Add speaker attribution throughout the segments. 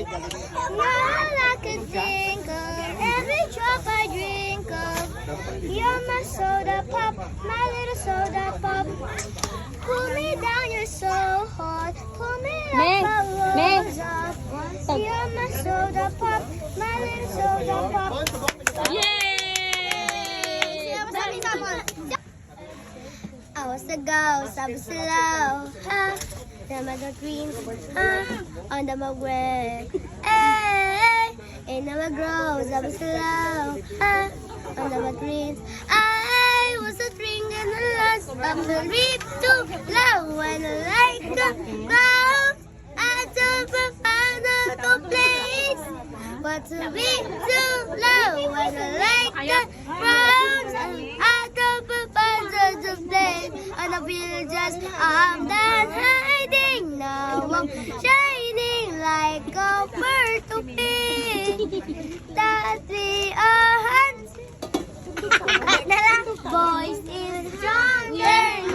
Speaker 1: All I can think of, every drop I drink of. You're my soda pop, my little soda pop. Pull me down, you're so hot. Pull me up, I rose up. You're my soda pop, my little soda pop. I was the ghost, I was slow. Then I got dreams under my breath. Hey, and now I grows, I was slow. Under my dreams, I was a drink in the last of the reef too low. And I like a bow, I don't find a place. But to be too low, and I like a bow, I don't find a place. And I feel just I'm done hiding now. I'm shining like a bird to pink. That we are boys is stronger than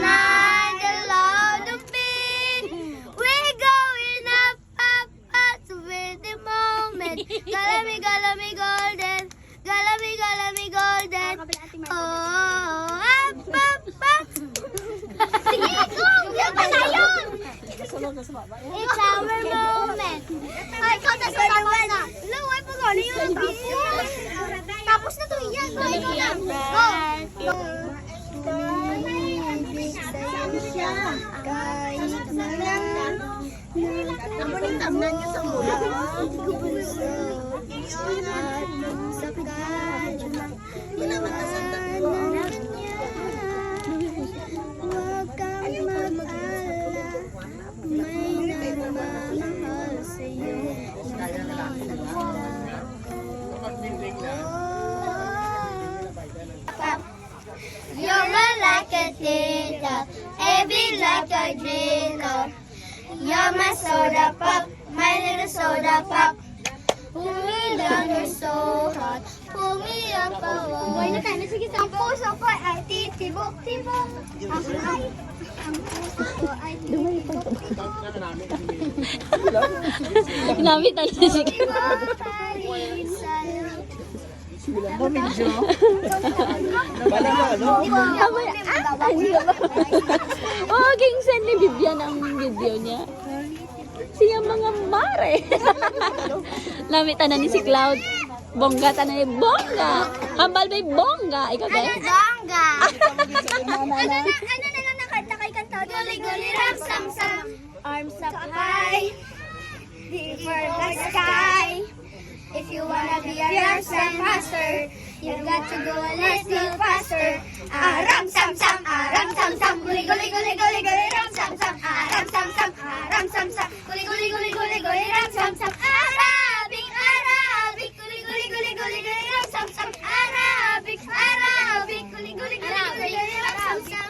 Speaker 1: the Lord of Pink. We're going up, up, up to win the moment. Gala me golden. Gala me golden. Oh, up, up, up. Sige, go! Yan pa na yun! It's our moment. Ay, ikaw na sa tama na. Laway pa gano'n yun. Tapos na to, yan. Go, ikaw na. Go! Kahit na lang napanintamnan niyo sa mula. Sa kadyo huwag kang mag-alala. May nagmamahal sa'yo. You're like a teardrop, every like a drink of. You're my soda pop, my little soda pop. Pull me down, you're so hot. Pull me up a wall. Buhay na tayo. Sige, ang puso ko ay titibok-tibok. Ang puso ko ay titibok-tibok.
Speaker 2: Ginamit tayo na sige. Oh, king send ni Vivian ang video niya. Siya mga mare. Lamitan na ni si Cloud. Bongga ta na ni Bongga. Hambal may Bongga. Ikaw ba?
Speaker 1: Bongga. Ano na lang nakanta kay kanta? Guli-guli ram sam sam. Arms up high. For the sky. If you wanna be a ramsam master, you got to go a little faster. Ram sam sam, ram sam sam, guli guli guli guli guli ram sam sam, ram sam sam, ram sam sam, guli guli guli guli guli ram sam sam. Arabic, Arabic, guli guli guli guli guli ram sam sam. Arabic, Arabic, guli guli guli guli guli ram sam sam.